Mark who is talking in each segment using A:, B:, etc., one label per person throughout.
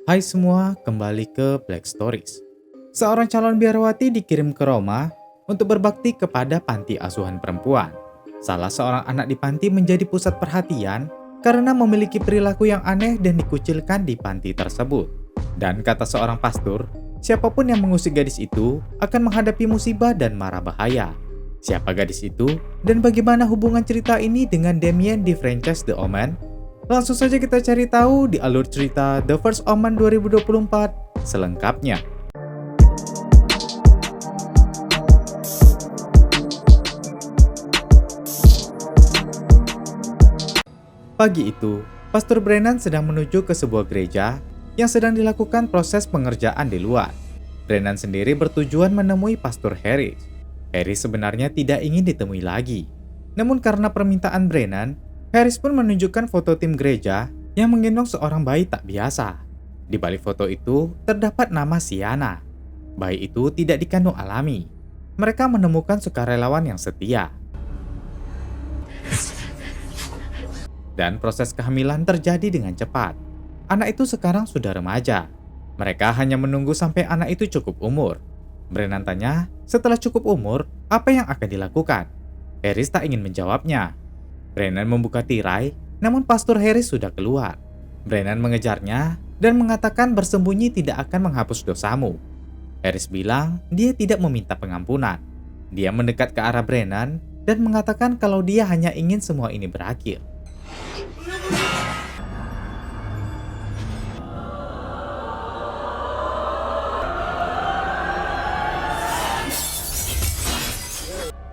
A: Hai semua, kembali ke Black Stories. Seorang calon biarawati dikirim ke Roma untuk berbakti kepada panti asuhan perempuan. Salah seorang anak di panti menjadi pusat perhatian karena memiliki perilaku yang aneh dan dikucilkan di panti tersebut. Dan kata seorang pastor, siapapun yang mengusik gadis itu akan menghadapi musibah dan mara bahaya. Siapa gadis itu dan bagaimana hubungan cerita ini dengan Damien di franchise The Omen? Langsung saja kita cari tahu di alur cerita The First Omen 2024 selengkapnya. Pagi itu, Pastor Brennan sedang menuju ke sebuah gereja yang sedang dilakukan proses pengerjaan di luar. Brennan sendiri bertujuan menemui Pastor Harris. Harris sebenarnya tidak ingin ditemui lagi. Namun karena permintaan Brennan, Harris pun menunjukkan foto tim gereja yang menggendong seorang bayi tak biasa. Di balik foto itu terdapat nama Siana. Bayi itu tidak dikandung alami. Mereka menemukan sukarelawan yang setia. Dan proses kehamilan terjadi dengan cepat. Anak itu sekarang sudah remaja. Mereka hanya menunggu sampai anak itu cukup umur. Brennan tanya, setelah cukup umur, apa yang akan dilakukan? Harris tak ingin menjawabnya. Brennan membuka tirai, namun Pastor Harris sudah keluar. Brennan mengejarnya dan mengatakan bersembunyi tidak akan menghapus dosamu. Harris bilang dia tidak meminta pengampunan. Dia mendekat ke arah Brennan dan mengatakan kalau dia hanya ingin semua ini berakhir.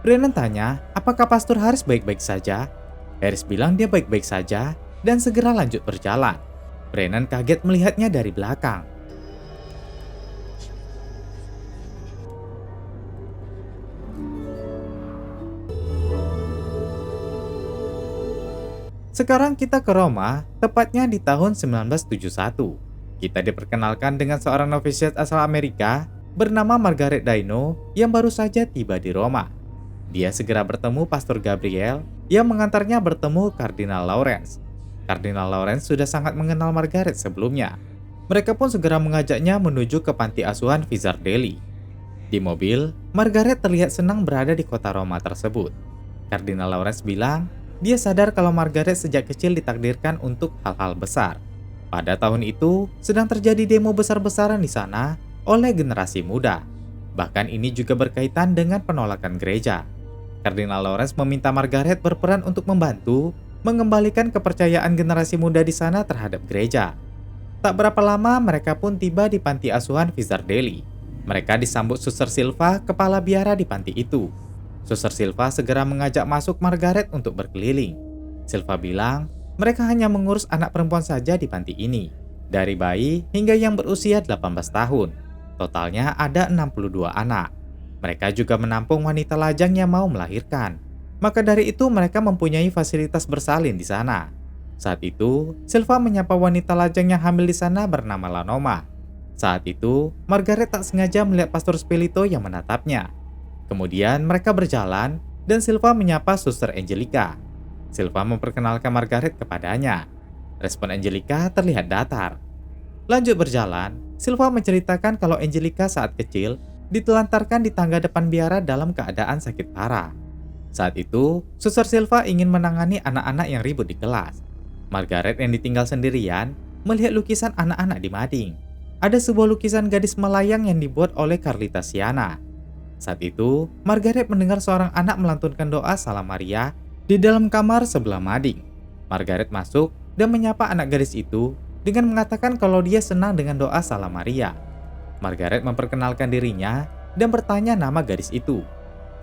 A: Brennan tanya, apakah Pastor Harris baik-baik saja? Harris bilang dia baik-baik saja dan segera lanjut berjalan. Brennan kaget melihatnya dari belakang. Sekarang kita ke Roma, tepatnya di tahun 1971. Kita diperkenalkan dengan seorang novisiat asal Amerika bernama Margaret Daino yang baru saja tiba di Roma. Dia segera bertemu Pastor Gabriel yang mengantarnya bertemu Kardinal Lawrence. Kardinal Lawrence sudah sangat mengenal Margaret sebelumnya. Mereka pun segera mengajaknya menuju ke panti asuhan Vizzardelli. Di mobil, Margaret terlihat senang berada di kota Roma tersebut. Kardinal Lawrence bilang, dia sadar kalau Margaret sejak kecil ditakdirkan untuk hal-hal besar. Pada tahun itu, sedang terjadi demo besar-besaran di sana oleh generasi muda. Bahkan ini juga berkaitan dengan penolakan gereja. Kardinal Lawrence meminta Margaret berperan untuk membantu mengembalikan kepercayaan generasi muda di sana terhadap gereja. Tak berapa lama mereka pun tiba di panti asuhan Vizzardelli. Mereka disambut Suster Silva, kepala biara di panti itu. Suster Silva segera mengajak masuk Margaret untuk berkeliling. Silva bilang, mereka hanya mengurus anak perempuan saja di panti ini, dari bayi hingga yang berusia 18 tahun. Totalnya ada 62 anak. Mereka juga menampung wanita lajang yang mau melahirkan. Maka dari itu mereka mempunyai fasilitas bersalin di sana. Saat itu, Silva menyapa wanita lajang yang hamil di sana bernama Lanoma. Saat itu, Margaret tak sengaja melihat Pastor Spilito yang menatapnya. Kemudian mereka berjalan dan Silva menyapa Suster Angelica. Silva memperkenalkan Margaret kepadanya. Respon Angelica terlihat datar. Lanjut berjalan, Silva menceritakan kalau Angelica saat kecil ditelantarkan di tangga depan biara dalam keadaan sakit parah. Saat itu, Suster Silva ingin menangani anak-anak yang ribut di kelas. Margaret yang ditinggal sendirian melihat lukisan anak-anak di mading. Ada sebuah lukisan gadis melayang yang dibuat oleh Carlita Siana. Saat itu, Margaret mendengar seorang anak melantunkan doa Salam Maria di dalam kamar sebelah mading. Margaret masuk dan menyapa anak gadis itu dengan mengatakan kalau dia senang dengan doa Salam Maria. Margaret memperkenalkan dirinya dan bertanya nama gadis itu.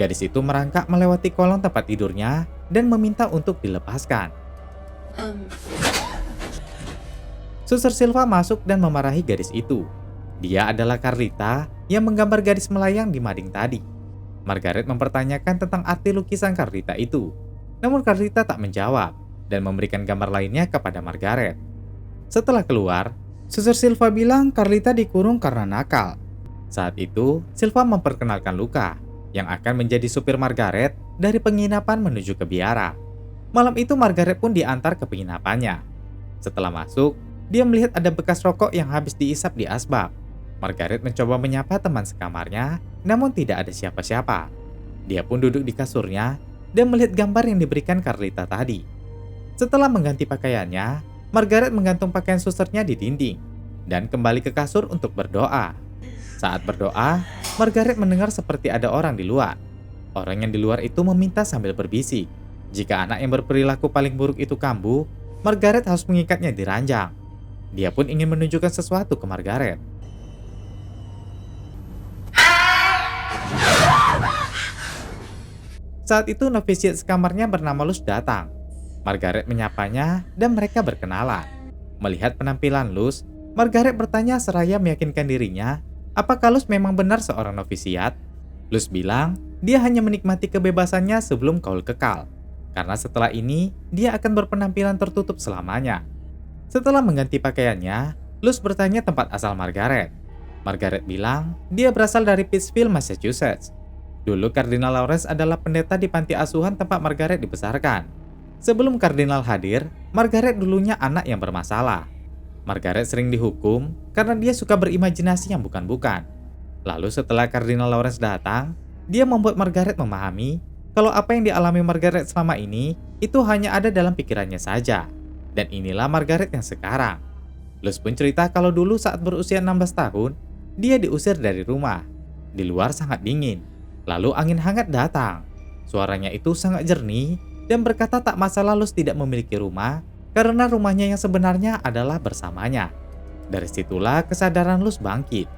A: Gadis itu merangkak melewati kolong tempat tidurnya dan meminta untuk dilepaskan. Suster Silva masuk dan memarahi gadis itu. Dia adalah Carlita yang menggambar gadis melayang di mading tadi. Margaret mempertanyakan tentang arti lukisan Carlita itu. Namun Carlita tak menjawab dan memberikan gambar lainnya kepada Margaret. Setelah keluar, Suster Silva bilang Carlita dikurung karena nakal. Saat itu, Silva memperkenalkan Luca, yang akan menjadi supir Margaret dari penginapan menuju ke biara. Malam itu Margaret pun diantar ke penginapannya. Setelah masuk, Dia melihat ada bekas rokok yang habis diisap di asbak. Margaret mencoba menyapa teman sekamarnya, namun tidak ada siapa-siapa. Dia pun duduk di kasurnya dan melihat gambar yang diberikan Carlita tadi. Setelah mengganti pakaiannya, Margaret menggantung pakaian susternya di dinding dan kembali ke kasur untuk berdoa. Saat berdoa, Margaret mendengar seperti ada orang di luar. Orang yang di luar itu meminta sambil berbisik. Jika anak yang berperilaku paling buruk itu kambuh, Margaret harus mengikatnya di ranjang. Dia pun ingin menunjukkan sesuatu ke Margaret. Saat itu novisiat sekamarnya bernama Luz datang. Margaret menyapanya dan mereka berkenalan. Melihat penampilan Luz, Margaret bertanya seraya meyakinkan dirinya, apakah Luz memang benar seorang novisiat? Luz bilang, dia hanya menikmati kebebasannya sebelum kaul kekal. Karena setelah ini, dia akan berpenampilan tertutup selamanya. Setelah mengganti pakaiannya, Luz bertanya tempat asal Margaret. Margaret bilang, dia berasal dari Pittsfield, Massachusetts. Dulu Kardinal Lawrence adalah pendeta di panti asuhan tempat Margaret dibesarkan. Sebelum Kardinal hadir, Margaret dulunya anak yang bermasalah. Margaret sering dihukum karena dia suka berimajinasi yang bukan-bukan. Lalu setelah Kardinal Lawrence datang, dia membuat Margaret memahami kalau apa yang dialami Margaret selama ini itu hanya ada dalam pikirannya saja. Dan inilah Margaret yang sekarang. Luz pun cerita kalau dulu saat berusia 16 tahun, dia diusir dari rumah. Di luar sangat dingin, lalu angin hangat datang. Suaranya itu sangat jernih dan berkata tak masalah Luz tidak memiliki rumah karena rumahnya yang sebenarnya adalah bersamanya. Dari situlah kesadaran Luz bangkit.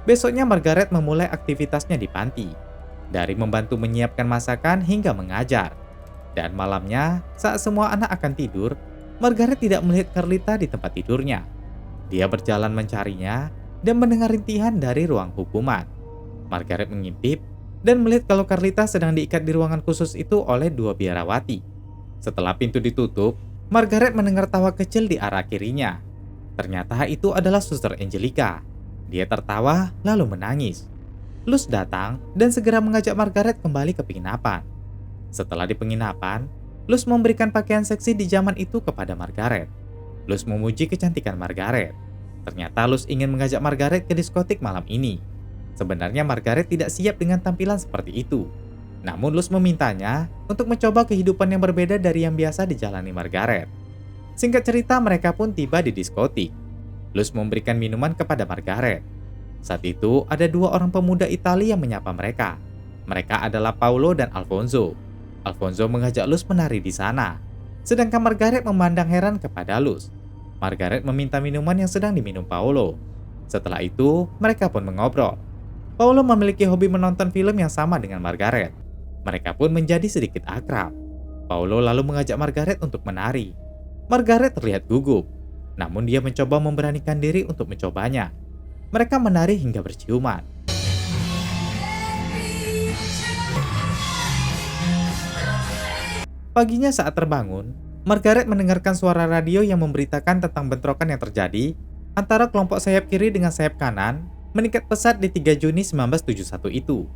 A: Besoknya Margaret memulai aktivitasnya di panti, dari membantu menyiapkan masakan hingga mengajar. Dan malamnya, saat semua anak akan tidur, Margaret tidak melihat Carlita di tempat tidurnya. Dia berjalan mencarinya dan mendengar rintihan dari ruang hukuman. Margaret mengintip dan melihat kalau Carlita sedang diikat di ruangan khusus itu oleh 2 biarawati. Setelah pintu ditutup, Margaret mendengar tawa kecil di arah kirinya. Ternyata itu adalah Suster Angelica. Dia tertawa lalu menangis. Luz datang dan segera mengajak Margaret kembali ke penginapan. Setelah di penginapan, Luz memberikan pakaian seksi di zaman itu kepada Margaret. Luz memuji kecantikan Margaret. Ternyata Luz ingin mengajak Margaret ke diskotik malam ini. Sebenarnya Margaret tidak siap dengan tampilan seperti itu. Namun Luz memintanya untuk mencoba kehidupan yang berbeda dari yang biasa dijalani Margaret. Singkat cerita, mereka pun tiba di diskotik. Luz memberikan minuman kepada Margaret. Saat itu ada 2 orang pemuda Italia yang menyapa mereka. Mereka adalah Paolo dan Alfonso. Alfonso mengajak Luz menari di sana. Sedangkan Margaret memandang heran kepada Luz. Margaret meminta minuman yang sedang diminum Paolo. Setelah itu, mereka pun mengobrol. Paolo memiliki hobi menonton film yang sama dengan Margaret. Mereka pun menjadi sedikit akrab. Paolo lalu mengajak Margaret untuk menari. Margaret terlihat gugup, namun dia mencoba memberanikan diri untuk mencobanya. Mereka menari hingga berciuman. Paginya saat terbangun, Margaret mendengarkan suara radio yang memberitakan tentang bentrokan yang terjadi antara kelompok sayap kiri dengan sayap kanan meningkat pesat di 3 Juni 1971 itu.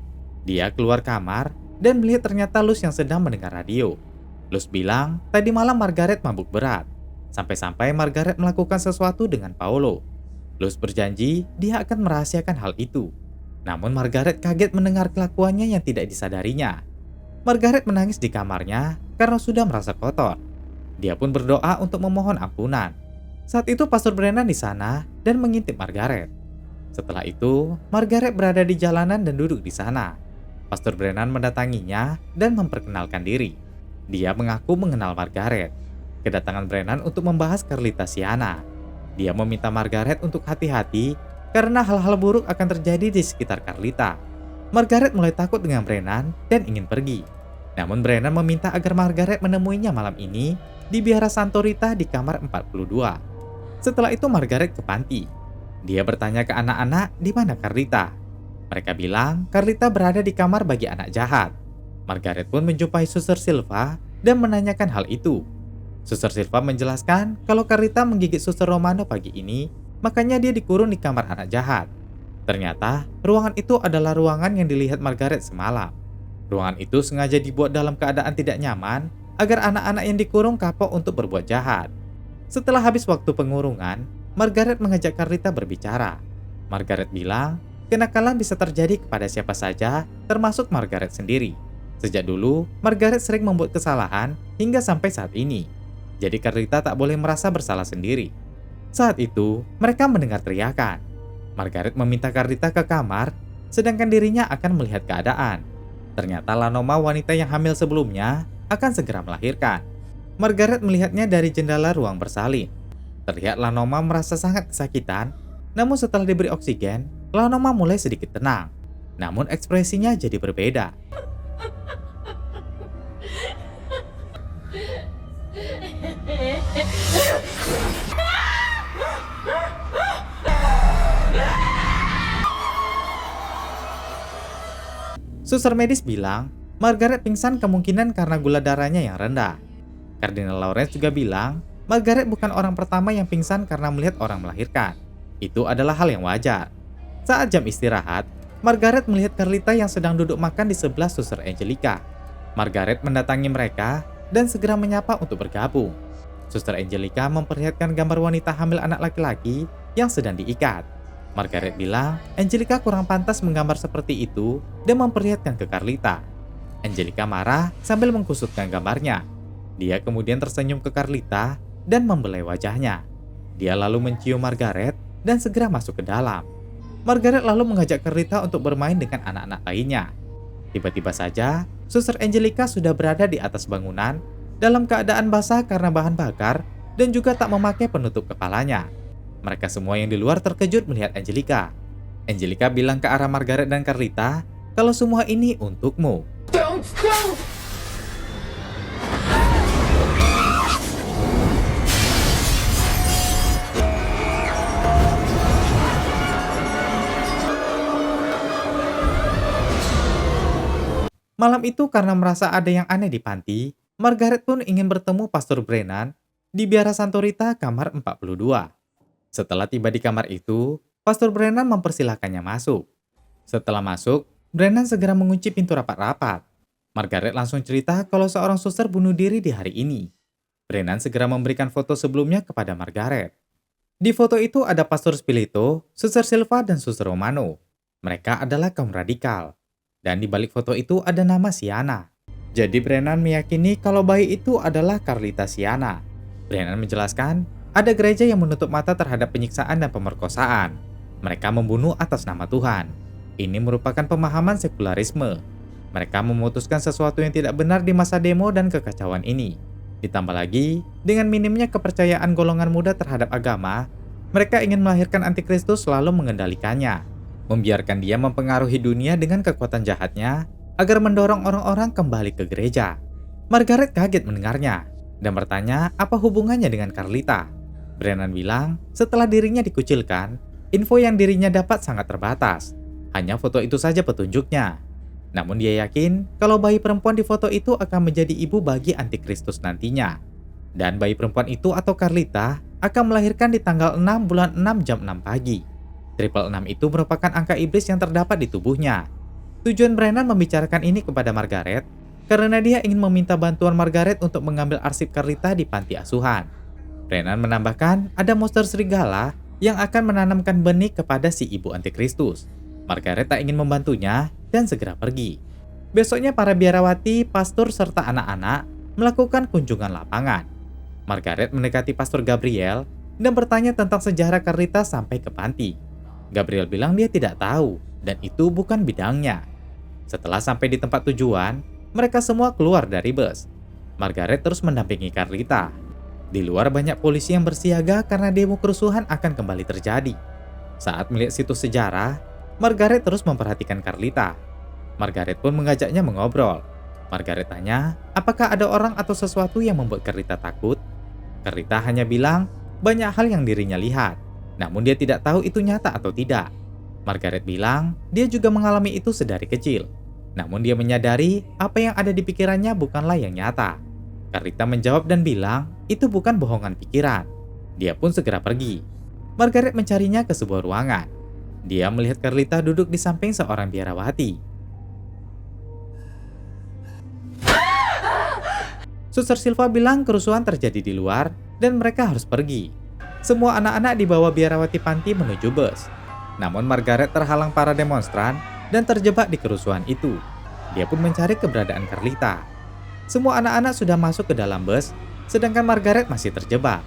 A: Dia keluar kamar dan melihat ternyata Luz yang sedang mendengar radio. Luz bilang tadi malam Margaret mabuk berat, sampai-sampai Margaret melakukan sesuatu dengan Paolo. Luz berjanji dia akan merahasiakan hal itu. Namun Margaret kaget mendengar kelakuannya yang tidak disadarinya. Margaret menangis di kamarnya karena sudah merasa kotor. Dia pun berdoa untuk memohon ampunan. Saat itu Pastor Brennan di sana dan mengintip Margaret. Setelah itu, Margaret berada di jalanan dan duduk di sana. Pastor Brennan mendatanginya dan memperkenalkan diri. Dia mengaku mengenal Margaret. Kedatangan Brennan untuk membahas Carlita Siana. Dia meminta Margaret untuk hati-hati karena hal-hal buruk akan terjadi di sekitar Carlita. Margaret mulai takut dengan Brennan dan ingin pergi. Namun Brennan meminta agar Margaret menemuinya malam ini di Biara Santo Rita di kamar 42. Setelah itu Margaret ke panti. Dia bertanya ke anak-anak di mana Carlita. Mereka bilang Carlita berada di kamar bagi anak jahat. Margaret pun menjumpai Suster Silva dan menanyakan hal itu. Suster Silva menjelaskan kalau Carlita menggigit Suster Romano pagi ini, makanya dia dikurung di kamar anak jahat. Ternyata ruangan itu adalah ruangan yang dilihat Margaret semalam. Ruangan itu sengaja dibuat dalam keadaan tidak nyaman agar anak-anak yang dikurung kapok untuk berbuat jahat. Setelah habis waktu pengurungan, Margaret mengajak Carlita berbicara. Margaret bilang, kenakalan bisa terjadi kepada siapa saja, termasuk Margaret sendiri. Sejak dulu, Margaret sering membuat kesalahan hingga sampai saat ini. Jadi Carlita tak boleh merasa bersalah sendiri. Saat itu, mereka mendengar teriakan. Margaret meminta Carlita ke kamar, sedangkan dirinya akan melihat keadaan. Ternyata Lanoma, wanita yang hamil sebelumnya, akan segera melahirkan. Margaret melihatnya dari jendela ruang bersalin. Terlihat Lanoma merasa sangat kesakitan, namun setelah diberi oksigen, Lanoma mulai sedikit tenang. Namun ekspresinya jadi berbeda. Suster medis bilang, Margaret pingsan kemungkinan karena gula darahnya yang rendah. Kardinal Lawrence juga bilang, Margaret bukan orang pertama yang pingsan karena melihat orang melahirkan. Itu adalah hal yang wajar. Saat jam istirahat, Margaret melihat Carlita yang sedang duduk makan di sebelah Suster Angelica. Margaret mendatangi mereka dan segera menyapa untuk bergabung. Suster Angelica memperlihatkan gambar wanita hamil anak laki-laki yang sedang diikat. Margaret bilang, Angelica kurang pantas menggambar seperti itu dan memperlihatkan ke Carlita. Angelica marah sambil mengkusutkan gambarnya. Dia kemudian tersenyum ke Carlita dan membelai wajahnya. Dia lalu mencium Margaret dan segera masuk ke dalam. Margaret lalu mengajak Carlita untuk bermain dengan anak-anak lainnya. Tiba-tiba saja, Suster Angelica sudah berada di atas bangunan dalam keadaan basah karena bahan bakar dan juga tak memakai penutup kepalanya. Mereka semua yang di luar terkejut melihat Angelica. Angelica bilang ke arah Margaret dan Carlita, kalau semua ini untukmu. Malam itu karena merasa ada yang aneh di panti, Margaret pun ingin bertemu Pastor Brennan di biara Santorita kamar 42. Setelah tiba di kamar itu, Pastor Brennan mempersilahkannya masuk. Setelah masuk, Brennan segera mengunci pintu rapat-rapat. Margaret langsung cerita kalau seorang suster bunuh diri di hari ini. Brennan segera memberikan foto sebelumnya kepada Margaret. Di foto itu ada Pastor Spilito, Suster Silva, dan Suster Romano. Mereka adalah kaum radikal. Dan di balik foto itu ada nama Siana. Jadi Brennan meyakini kalau bayi itu adalah Carlita Siana. Brennan menjelaskan, ada gereja yang menutup mata terhadap penyiksaan dan pemerkosaan. Mereka membunuh atas nama Tuhan. Ini merupakan pemahaman sekularisme. Mereka memutuskan sesuatu yang tidak benar di masa demo dan kekacauan ini. Ditambah lagi, dengan minimnya kepercayaan golongan muda terhadap agama, mereka ingin melahirkan antikristus lalu mengendalikannya. Membiarkan dia mempengaruhi dunia dengan kekuatan jahatnya, agar mendorong orang-orang kembali ke gereja. Margaret kaget mendengarnya, dan bertanya apa hubungannya dengan Carlita. Brennan bilang, setelah dirinya dikucilkan, info yang dirinya dapat sangat terbatas. Hanya foto itu saja petunjuknya. Namun dia yakin kalau bayi perempuan di foto itu akan menjadi ibu bagi antikristus nantinya. Dan bayi perempuan itu atau Carlita akan melahirkan di tanggal 6 bulan 6 jam 6 pagi. 666 itu merupakan angka iblis yang terdapat di tubuhnya. Tujuan Brennan membicarakan ini kepada Margaret karena dia ingin meminta bantuan Margaret untuk mengambil arsip Carlita di panti asuhan. Brennan menambahkan ada monster serigala yang akan menanamkan benih kepada si ibu antikristus. Margaret tak ingin membantunya dan segera pergi. Besoknya para biarawati, pastor, serta anak-anak melakukan kunjungan lapangan. Margaret mendekati Pastor Gabriel dan bertanya tentang sejarah Carlita sampai ke panti. Gabriel bilang dia tidak tahu dan itu bukan bidangnya. Setelah sampai di tempat tujuan, mereka semua keluar dari bus. Margaret terus mendampingi Carlita. Di luar banyak polisi yang bersiaga karena demo kerusuhan akan kembali terjadi. Saat melihat situs sejarah, Margaret terus memperhatikan Carlita. Margaret pun mengajaknya mengobrol. Margaret tanya, apakah ada orang atau sesuatu yang membuat Carlita takut? Carlita hanya bilang, banyak hal yang dirinya lihat. Namun dia tidak tahu itu nyata atau tidak. Margaret bilang, dia juga mengalami itu sedari kecil. Namun dia menyadari apa yang ada di pikirannya bukanlah yang nyata. Carlita menjawab dan bilang, itu bukan bohongan pikiran. Dia pun segera pergi. Margaret mencarinya ke sebuah ruangan. Dia melihat Carlita duduk di samping seorang biarawati. Suster Silva bilang kerusuhan terjadi di luar dan mereka harus pergi. Semua anak-anak dibawa biarawati panti menuju bus. Namun Margaret terhalang para demonstran dan terjebak di kerusuhan itu. Dia pun mencari keberadaan Carlita. Semua anak-anak sudah masuk ke dalam bus, sedangkan Margaret masih terjebak.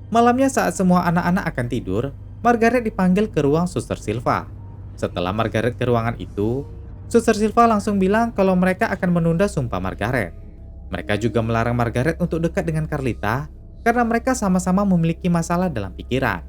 A: Malamnya saat semua anak-anak akan tidur, Margaret dipanggil ke ruang Suster Silva. Setelah Margaret ke ruangan itu, Suster Silva langsung bilang kalau mereka akan menunda sumpah Margaret. Mereka juga melarang Margaret untuk dekat dengan Carlita karena mereka sama-sama memiliki masalah dalam pikiran.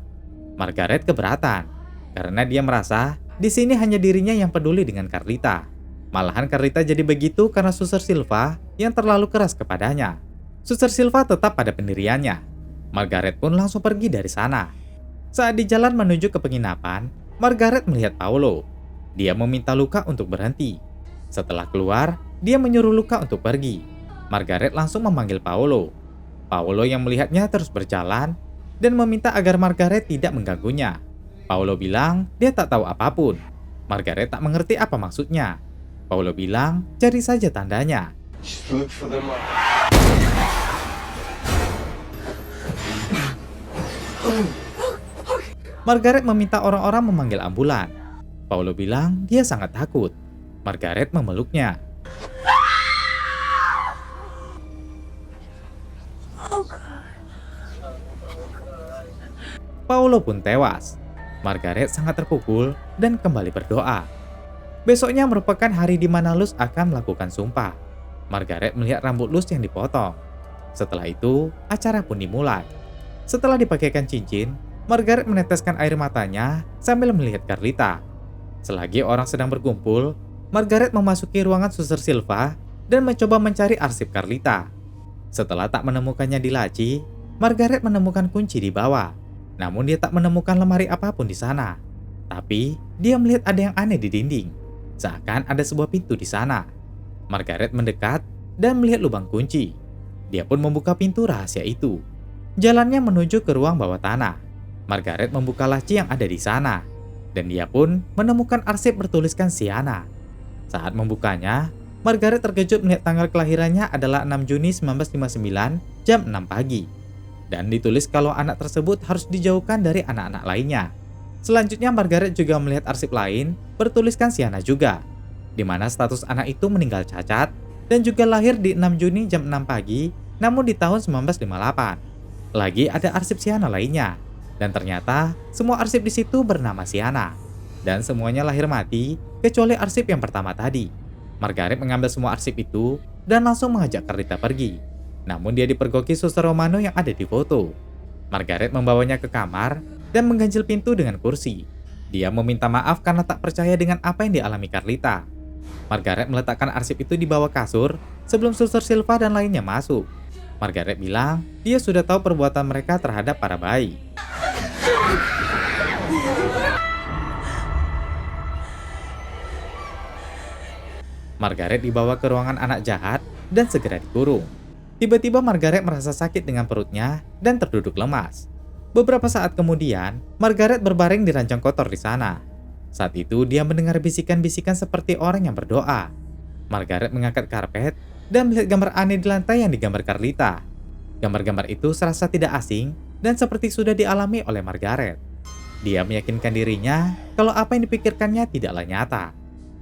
A: Margaret keberatan karena dia merasa di sini hanya dirinya yang peduli dengan Carlita. Malahan Carlita jadi begitu karena Suster Silva yang terlalu keras kepadanya. Suster Silva tetap pada pendiriannya. Margaret pun langsung pergi dari sana. Saat di jalan menuju ke penginapan, Margaret melihat Paolo. Dia meminta Luca untuk berhenti. Setelah keluar, dia menyuruh Luca untuk pergi. Margaret langsung memanggil Paolo. Paolo yang melihatnya terus berjalan dan meminta agar Margaret tidak mengganggunya. Paolo bilang dia tak tahu apapun. Margaret tak mengerti apa maksudnya. Paolo bilang cari saja tandanya. Margaret meminta orang-orang memanggil ambulan. Paolo bilang dia sangat takut. Margaret memeluknya. Paolo pun tewas. Margaret sangat terpukul dan kembali berdoa. Besoknya merupakan hari di mana Luz akan melakukan sumpah. Margaret melihat rambut Luz yang dipotong. Setelah itu, acara pun dimulai. Setelah dipakaikan cincin, Margaret meneteskan air matanya sambil melihat Carlita. Selagi orang sedang berkumpul, Margaret memasuki ruangan Suster Silva dan mencoba mencari arsip Carlita. Setelah tak menemukannya di laci, Margaret menemukan kunci di bawah. Namun dia tak menemukan lemari apapun di sana. Tapi dia melihat ada yang aneh di dinding. Seakan ada sebuah pintu di sana. Margaret mendekat dan melihat lubang kunci. Dia pun membuka pintu rahasia itu. Jalannya menuju ke ruang bawah tanah. Margaret membuka laci yang ada di sana. Dan dia pun menemukan arsip bertuliskan Siana. Saat membukanya, Margaret terkejut melihat tanggal kelahirannya adalah 6 Juni 1959 jam 6 pagi. Dan ditulis kalau anak tersebut harus dijauhkan dari anak-anak lainnya. Selanjutnya Margaret juga melihat arsip lain bertuliskan Siana juga, di mana status anak itu meninggal cacat dan juga lahir di 6 Juni jam 6 pagi namun di tahun 1958. Lagi ada arsip Siana lainnya. Dan ternyata semua arsip di situ bernama Siana. Dan semuanya lahir mati kecuali arsip yang pertama tadi. Margaret mengambil semua arsip itu dan langsung mengajak Carlita pergi. Namun dia dipergoki Suster Romano yang ada di foto. Margaret membawanya ke kamar dan mengganjil pintu dengan kursi. Dia meminta maaf karena tak percaya dengan apa yang dialami Carlita. Margaret meletakkan arsip itu di bawah kasur sebelum Suster Silva dan lainnya masuk. Margaret bilang dia sudah tahu perbuatan mereka terhadap para bayi. Margaret dibawa ke ruangan anak jahat dan segera dikurung. Tiba-tiba Margaret merasa sakit dengan perutnya dan terduduk lemas. Beberapa saat kemudian, Margaret berbaring di ranjang kotor di sana. Saat itu dia mendengar bisikan-bisikan seperti orang yang berdoa. Margaret mengangkat karpet dan melihat gambar aneh di lantai yang digambar Carlita. Gambar-gambar itu serasa tidak asing dan seperti sudah dialami oleh Margaret. Dia meyakinkan dirinya kalau apa yang dipikirkannya tidaklah nyata.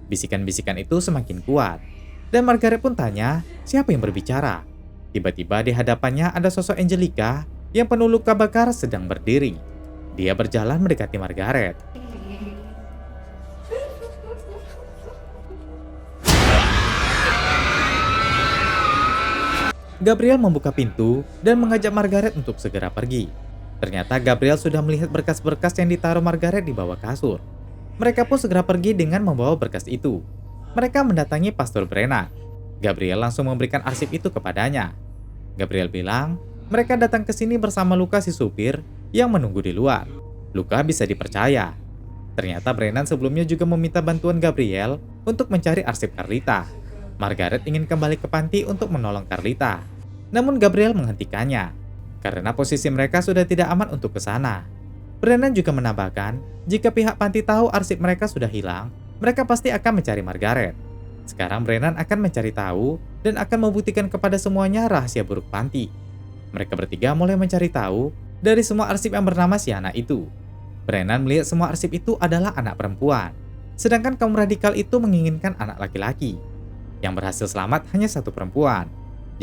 A: Bisikan-bisikan itu semakin kuat. Dan Margaret pun tanya, siapa yang berbicara? Tiba-tiba di hadapannya ada sosok Angelica yang penuh luka bakar sedang berdiri. Dia berjalan mendekati Margaret. Gabriel membuka pintu dan mengajak Margaret untuk segera pergi. Ternyata Gabriel sudah melihat berkas-berkas yang ditaruh Margaret di bawah kasur. Mereka pun segera pergi dengan membawa berkas itu. Mereka mendatangi Pastor Brennan. Gabriel langsung memberikan arsip itu kepadanya. Gabriel bilang, mereka datang ke sini bersama Luca si supir yang menunggu di luar. Luca bisa dipercaya. Ternyata Brennan sebelumnya juga meminta bantuan Gabriel untuk mencari arsip Carlita. Margaret ingin kembali ke panti untuk menolong Carlita. Namun Gabriel menghentikannya, karena posisi mereka sudah tidak aman untuk ke sana. Brennan juga menambahkan, jika pihak panti tahu arsip mereka sudah hilang, mereka pasti akan mencari Margaret. Sekarang Brennan akan mencari tahu dan akan membuktikan kepada semuanya rahasia buruk panti. Mereka bertiga mulai mencari tahu dari semua arsip yang bernama si anak itu. Brennan melihat semua arsip itu adalah anak perempuan, sedangkan kaum radikal itu menginginkan anak laki-laki. Yang berhasil selamat hanya satu perempuan.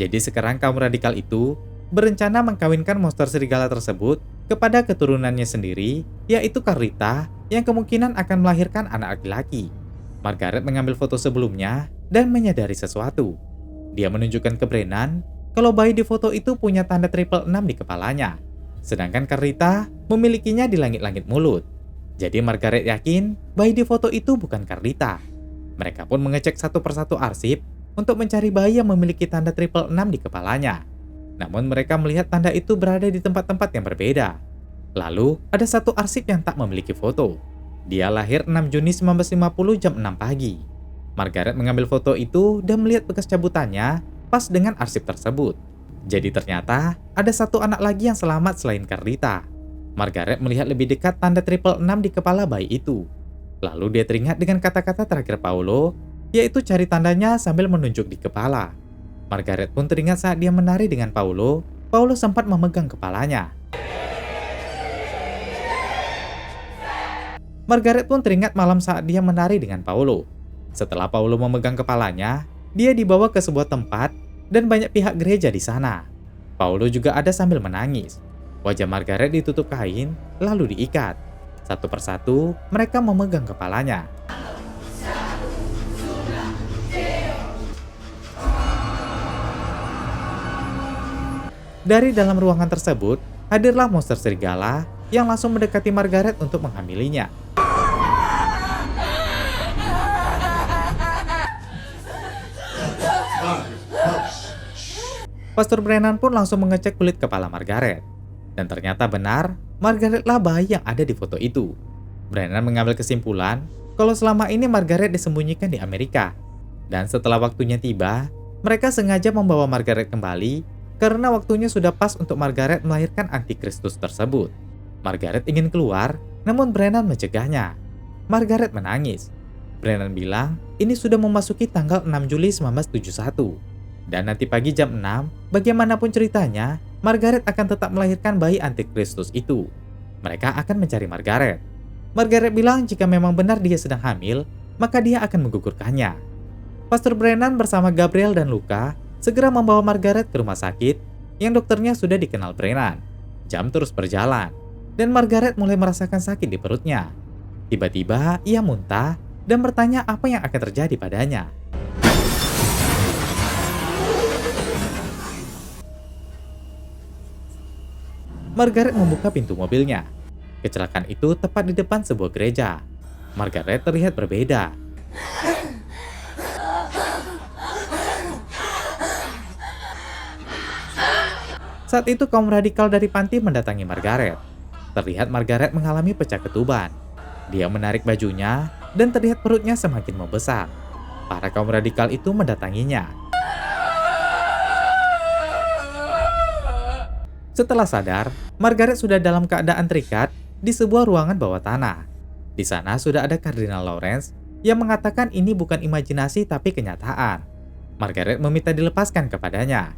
A: Jadi sekarang kaum radikal itu berencana mengkawinkan monster serigala tersebut kepada keturunannya sendiri, yaitu Carlita, yang kemungkinan akan melahirkan anak laki-laki. Margaret mengambil foto sebelumnya dan menyadari sesuatu. Dia menunjukkan ke Brennan kalau bayi di foto itu punya tanda triple 6 di kepalanya, sedangkan Carlita memilikinya di langit-langit mulut. Jadi Margaret yakin bayi di foto itu bukan Carlita. Mereka pun mengecek satu persatu arsip untuk mencari bayi yang memiliki tanda triple 6 di kepalanya. Namun mereka melihat tanda itu berada di tempat-tempat yang berbeda. Lalu ada satu arsip yang tak memiliki foto. Dia lahir 6 Juni 1950 jam 6 pagi. Margaret mengambil foto itu dan melihat bekas cabutannya pas dengan arsip tersebut. Jadi ternyata ada satu anak lagi yang selamat selain Carlita. Margaret melihat lebih dekat tanda triple 6 di kepala bayi itu. Lalu dia teringat dengan kata-kata terakhir Paulo, yaitu cari tandanya sambil menunjuk di kepala. Margaret pun teringat saat dia menari dengan Paulo sempat memegang kepalanya. Margaret pun teringat malam saat dia menari dengan Paulo. Setelah Paulo memegang kepalanya, dia dibawa ke sebuah tempat dan banyak pihak gereja di sana. Paulo juga ada sambil menangis. Wajah Margaret ditutup kain, lalu diikat. Satu persatu, mereka memegang kepalanya. Dari dalam ruangan tersebut, hadirlah monster serigala yang langsung mendekati Margaret untuk menghamilinya. Pastor Brennan pun langsung mengecek kulit kepala Margaret. Dan ternyata benar, Margaretlah bayi yang ada di foto itu. Brennan mengambil kesimpulan kalau selama ini Margaret disembunyikan di Amerika. Dan setelah waktunya tiba, mereka sengaja membawa Margaret kembali karena waktunya sudah pas untuk Margaret melahirkan antikristus tersebut. Margaret ingin keluar, namun Brennan mencegahnya. Margaret menangis. Brennan bilang ini sudah memasuki tanggal 6 Juli 1971. Dan nanti pagi jam 6, bagaimanapun ceritanya, Margaret akan tetap melahirkan bayi antikristus itu. Mereka akan mencari Margaret. Margaret bilang jika memang benar dia sedang hamil, maka dia akan menggugurkannya. Pastor Brennan bersama Gabriel dan Luca segera membawa Margaret ke rumah sakit yang dokternya sudah dikenal Brennan. Jam terus berjalan, dan Margaret mulai merasakan sakit di perutnya. Tiba-tiba ia muntah dan bertanya apa yang akan terjadi padanya. Margaret membuka pintu mobilnya. Kecelakaan itu tepat di depan sebuah gereja. Margaret terlihat berbeda. Saat itu kaum radikal dari panti mendatangi Margaret. Terlihat Margaret mengalami pecah ketuban. Dia menarik bajunya dan terlihat perutnya semakin membesar. Para kaum radikal itu mendatanginya. Setelah sadar, Margaret sudah dalam keadaan terikat di sebuah ruangan bawah tanah. Di sana sudah ada Kardinal Lawrence yang mengatakan ini bukan imajinasi tapi kenyataan. Margaret meminta dilepaskan kepadanya.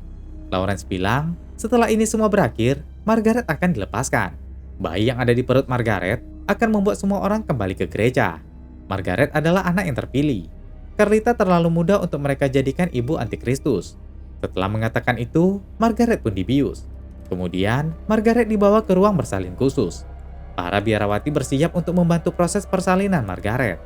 A: Lawrence bilang, setelah ini semua berakhir, Margaret akan dilepaskan. Bayi yang ada di perut Margaret akan membuat semua orang kembali ke gereja. Margaret adalah anak yang terpilih. Carlita terlalu muda untuk mereka jadikan ibu antikristus. Setelah mengatakan itu, Margaret pun dibius. Kemudian, Margaret dibawa ke ruang bersalin khusus. Para biarawati bersiap untuk membantu proses persalinan Margaret.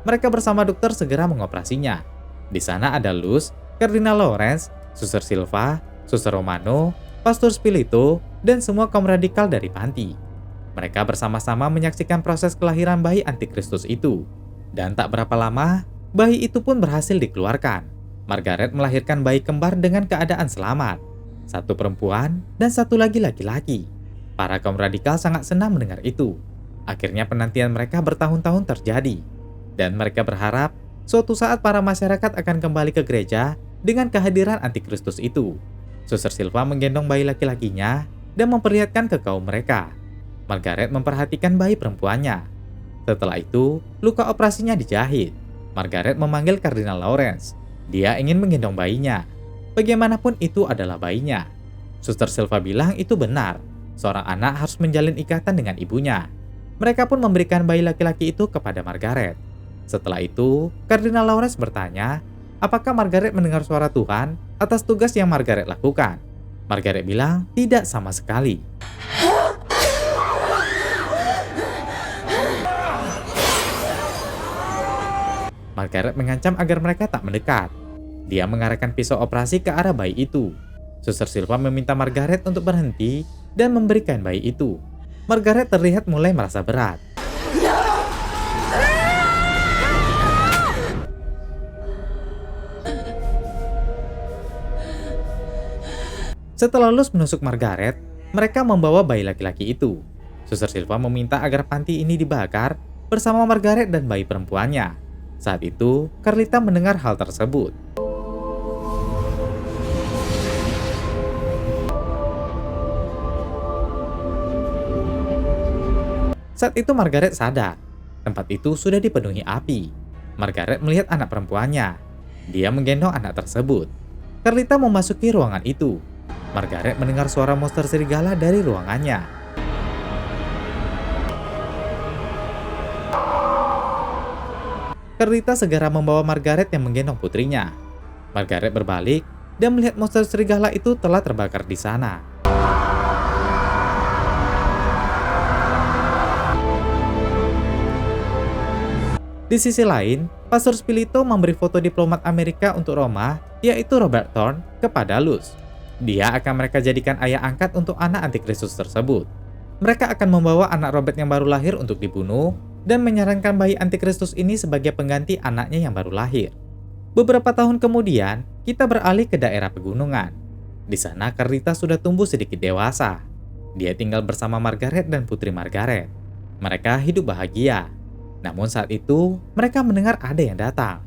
A: Mereka bersama dokter segera mengoperasinya. Di sana ada Luz, Kardinal Lawrence, Suster Silva, Suster Romano, Pastor Spilito, dan semua kaum radikal dari panti. Mereka bersama-sama menyaksikan proses kelahiran bayi antikristus itu. Dan tak berapa lama, bayi itu pun berhasil dikeluarkan. Margaret melahirkan bayi kembar dengan keadaan selamat. Satu perempuan dan satu lagi laki-laki. Para kaum radikal sangat senang mendengar itu. Akhirnya penantian mereka bertahun-tahun terjadi. Dan mereka berharap suatu saat para masyarakat akan kembali ke gereja dengan kehadiran antikristus itu. Suster Silva menggendong bayi laki-lakinya dan memperlihatkan ke kaum mereka. Margaret memperhatikan bayi perempuannya. Setelah itu, luka operasinya dijahit. Margaret memanggil Kardinal Lawrence. Dia ingin menggendong bayinya. Bagaimanapun itu adalah bayinya. Suster Silva bilang itu benar. Seorang anak harus menjalin ikatan dengan ibunya. Mereka pun memberikan bayi laki-laki itu kepada Margaret. Setelah itu, Kardinal Lawrence bertanya, apakah Margaret mendengar suara Tuhan atas tugas yang Margaret lakukan? Margaret bilang, tidak sama sekali. Margaret mengancam agar mereka tak mendekat. Dia mengarahkan pisau operasi ke arah bayi itu. Suster Silva meminta Margaret untuk berhenti dan memberikan bayi itu. Margaret terlihat mulai merasa berat. Setelah Luz menusuk Margaret, mereka membawa bayi laki-laki itu. Suster Silva meminta agar panti ini dibakar bersama Margaret dan bayi perempuannya. Saat itu, Carlita mendengar hal tersebut. Saat itu Margaret sadar, tempat itu sudah dipenuhi api. Margaret melihat anak perempuannya. Dia menggendong anak tersebut. Carlita memasuki ruangan itu. Margaret mendengar suara monster serigala dari ruangannya. Carlita segera membawa Margaret yang menggendong putrinya. Margaret berbalik dan melihat monster serigala itu telah terbakar di sana. Di sisi lain, Pastor Spilito memberi foto diplomat Amerika untuk Roma, yaitu Robert Thorne, kepada Luz. Dia akan mereka jadikan ayah angkat untuk anak antikristus tersebut. Mereka akan membawa anak Robert yang baru lahir untuk dibunuh dan menyarankan bayi antikristus ini sebagai pengganti anaknya yang baru lahir. Beberapa tahun kemudian, kita beralih ke daerah pegunungan. Di sana Carlita sudah tumbuh sedikit dewasa. Dia tinggal bersama Margaret dan putri Margaret. Mereka hidup bahagia. Namun saat itu, mereka mendengar ada yang datang.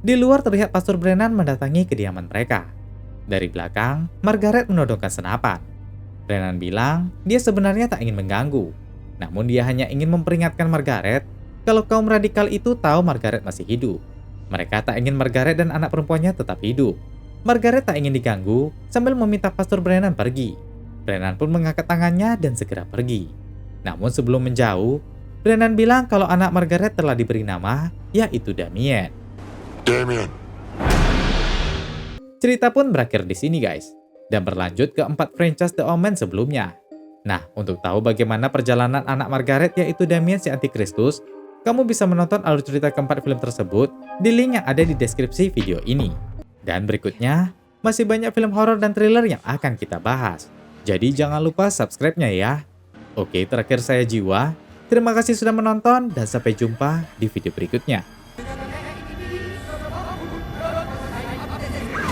A: Di luar terlihat Pastor Brennan mendatangi kediaman mereka. Dari belakang, Margaret menodongkan senapan. Brennan bilang dia sebenarnya tak ingin mengganggu. Namun dia hanya ingin memperingatkan Margaret kalau kaum radikal itu tahu Margaret masih hidup. Mereka tak ingin Margaret dan anak perempuannya tetap hidup. Margaret tak ingin diganggu sambil meminta Pastor Brennan pergi. Brennan pun mengangkat tangannya dan segera pergi. Namun sebelum menjauh, Brennan bilang kalau anak Margaret telah diberi nama, yaitu Damien.
B: Damien.
A: Cerita pun berakhir di sini guys, dan berlanjut ke 4 franchise The Omen sebelumnya. Nah, untuk tahu bagaimana perjalanan anak Margaret yaitu Damien si Antikristus, kamu bisa menonton alur cerita keempat film tersebut di link yang ada di deskripsi video ini. Dan berikutnya, masih banyak film horor dan thriller yang akan kita bahas. Jadi jangan lupa subscribe-nya ya. Oke, terakhir saya Jiwa. Terima kasih sudah menonton dan sampai jumpa di video berikutnya.